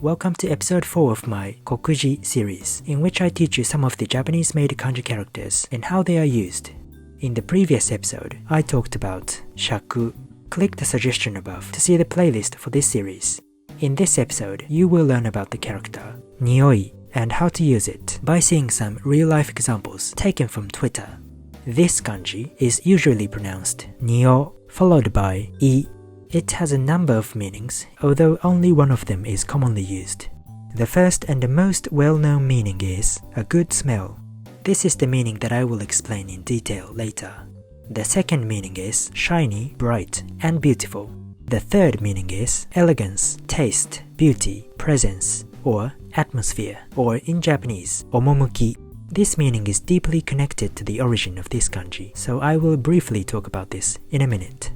Welcome to episode 4 of my Kokuji series, in which I teach you some of the Japanese-made kanji characters and how they are used. In the previous episode, I talked about shaku. Click the suggestion above to see the playlist for this series. In this episode, you will learn about the character Nioi and how to use it by seeing some real-life examples taken from Twitter. This kanji is usually pronounced Nio followed by I. It has a number of meanings, although only one of them is commonly used. The first and the most well-known meaning is a good smell. This is the meaning that I will explain in detail later. The second meaning is shiny, bright, and beautiful. The third meaning is elegance, taste, beauty, presence, or atmosphere, or in Japanese, omomuki. This meaning is deeply connected to the origin of this kanji, so I will briefly talk about this in a minute.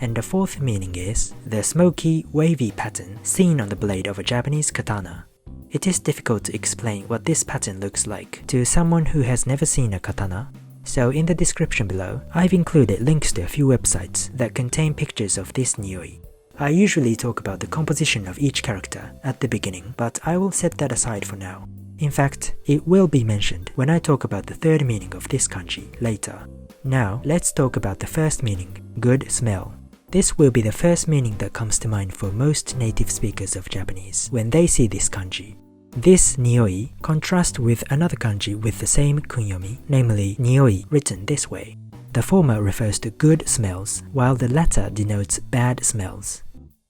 And the fourth meaning is the smoky, wavy pattern seen on the blade of a Japanese katana. It is difficult to explain what this pattern looks like to someone who has never seen a katana, so in the description below, I've included links to a few websites that contain pictures of this Nioi. I usually talk about the composition of each character at the beginning, but I will set that aside for now. In fact, it will be mentioned when I talk about the third meaning of this kanji later. Now, let's talk about the first meaning, good smell. This will be the first meaning that comes to mind for most native speakers of Japanese when they see this kanji. This nioi contrasts with another kanji with the same kunyomi, namely nioi written this way. The former refers to good smells, while the latter denotes bad smells.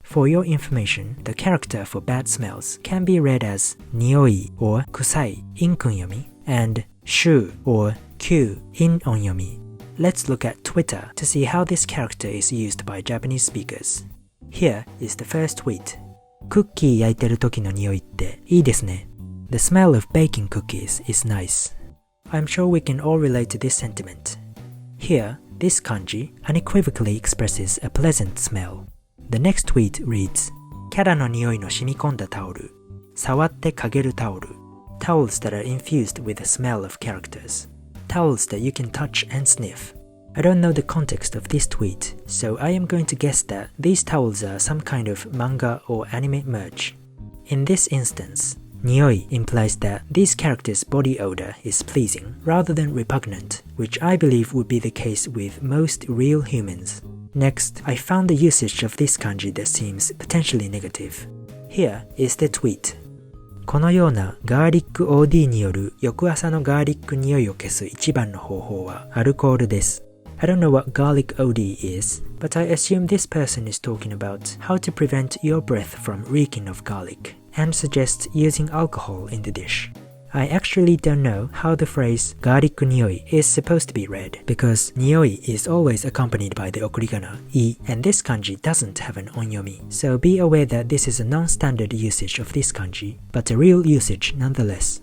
For your information, the character for bad smells can be read as nioi or kusai in kunyomi and shu or kyu in onyomi. Let's look at Twitter to see how this character is used by Japanese speakers. Here is the first tweet. クッキー焼いてる時の匂いっていいですね. The smell of baking cookies is nice. I'm sure we can all relate to this sentiment. Here, this kanji unequivocally expresses a pleasant smell. The next tweet reads, キャラの匂いの染み込んだタオル。触って嗅げるタオル。Towels that are infused with the smell of characters. Towels that you can touch and sniff. I don't know the context of this tweet, so I am going to guess that these towels are some kind of manga or anime merch. In this instance, nioi implies that these characters' body odor is pleasing rather than repugnant, which I believe would be the case with most real humans. Next, I found the usage of this kanji that seems potentially negative. Here is the tweet. このようなガーリック OD による翌朝のガーリック匂いを消す一番の方法はアルコールです。I don't know what garlic OD is, but I assume this person is talking about how to prevent your breath from reeking of garlic and suggests using alcohol in the dish. I actually don't know how the phrase garlic nioi is supposed to be read because nioi is always accompanied by the okurigana I and this kanji doesn't have an onyomi, so be aware that this is a non-standard usage of this kanji, but a real usage nonetheless.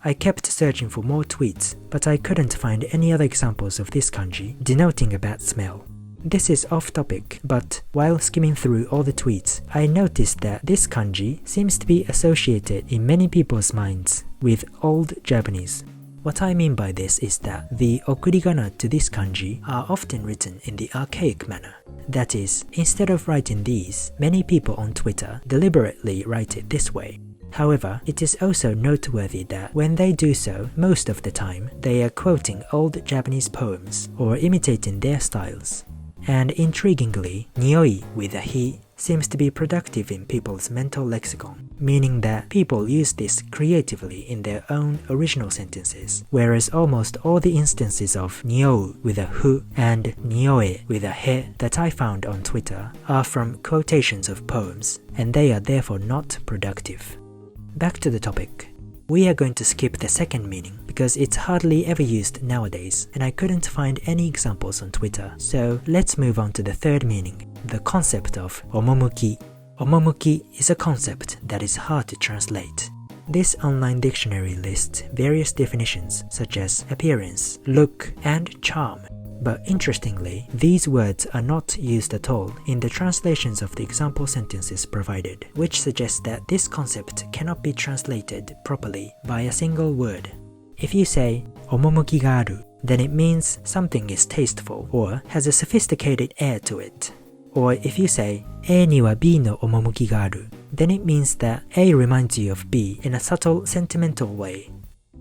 I kept searching for more tweets, but I couldn't find any other examples of this kanji denoting a bad smell. This is off topic, but while skimming through all the tweets, I noticed that this kanji seems to be associated in many people's minds with Old Japanese. What I mean by this is that the okurigana to this kanji are often written in the archaic manner. That is, instead of writing these, many people on Twitter deliberately write it this way. However, it is also noteworthy that when they do so, most of the time, they are quoting old Japanese poems or imitating their styles. And intriguingly, nioi with a hi seems to be productive in people's mental lexicon, meaning that people use this creatively in their own original sentences, whereas almost all the instances of niou with a hu and nioe with a he that I found on Twitter are from quotations of poems, and they are therefore not productive. Back to the topic. We are going to skip the second meaning because it's hardly ever used nowadays and I couldn't find any examples on Twitter, so let's move on to the third meaning, the concept of omomuki. Omomuki is a concept that is hard to translate. This online dictionary lists various definitions such as appearance, look, and charm. But interestingly, these words are not used at all in the translations of the example sentences provided, which suggests that this concept cannot be translated properly by a single word. If you say omomuki ga aru, then it means something is tasteful or has a sophisticated air to it. Or if you say A には B の趣がある, then it means that A reminds you of B in a subtle, sentimental way.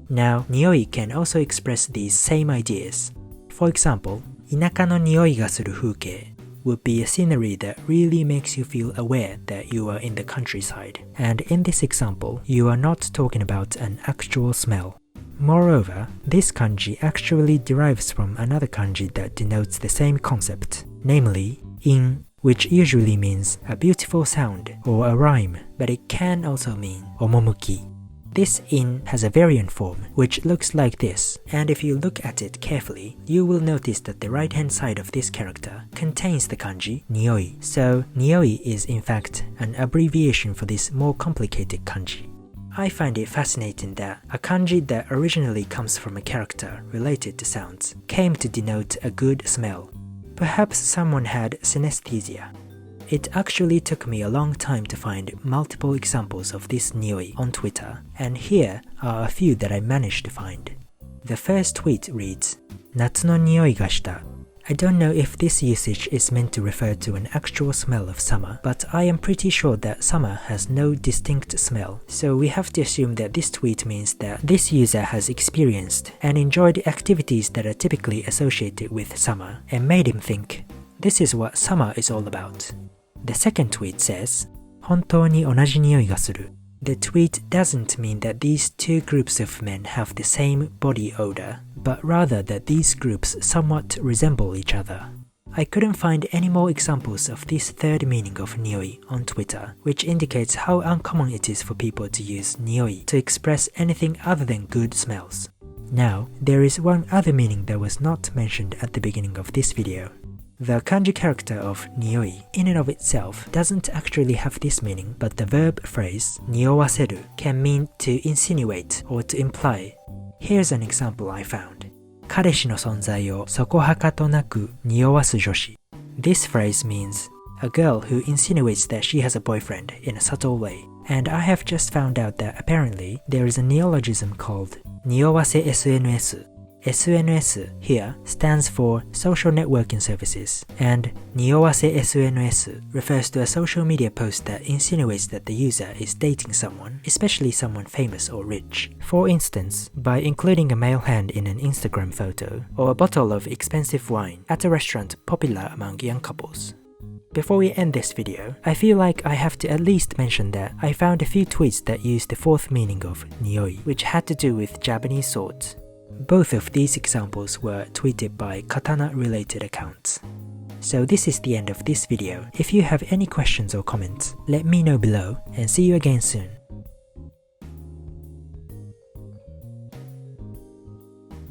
Now, nioi can also express these same ideas. For example, 田舎の匂いがする風景 would be a scenery that really makes you feel aware that you are in the countryside. And in this example, you are not talking about an actual smell. Moreover, this kanji actually derives from another kanji that denotes the same concept, namely, in, which usually means a beautiful sound or a rhyme, but it can also mean omomuki. This in has a variant form, which looks like this, and if you look at it carefully, you will notice that the right-hand side of this character contains the kanji nioi. So nioi is in fact an abbreviation for this more complicated kanji. I find it fascinating that a kanji that originally comes from a character related to sounds came to denote a good smell. Perhaps someone had synesthesia. It actually took me a long time to find multiple examples of this nioi on Twitter, and here are a few that I managed to find. The first tweet reads, 夏の匂いがした. I don't know if this usage is meant to refer to an actual smell of summer, but I am pretty sure that summer has no distinct smell, so we have to assume that this tweet means that this user has experienced and enjoyed activities that are typically associated with summer and made him think, this is what summer is all about. The second tweet says, 本当に同じ匂いがする. The tweet doesn't mean that these two groups of men have the same body odor, but rather that these groups somewhat resemble each other. I couldn't find any more examples of this third meaning of nioi on Twitter, which indicates how uncommon it is for people to use nioi to express anything other than good smells. Now, there is one other meaning that was not mentioned at the beginning of this video. The kanji character of nioi in and of itself doesn't actually have this meaning, but the verb phrase niowaseru can mean to insinuate or to imply. Here's an example I found. 彼氏の存在をそこはかとなく匂わす女子. This phrase means a girl who insinuates that she has a boyfriend in a subtle way. And I have just found out that apparently there is a neologism called 匂わせ SNS. SNS here stands for social networking services, and niowase SNS refers to a social media post that insinuates that the user is dating someone, especially someone famous or rich. For instance, by including a male hand in an Instagram photo, or a bottle of expensive wine at a restaurant popular among young couples. Before we end this video, I feel like I have to at least mention that I found a few tweets that used the fourth meaning of nioi, which had to do with Japanese swords. Both of these examples were tweeted by Katana-related accounts. So this is the end of this video. If you have any questions or comments, let me know below, and see you again soon.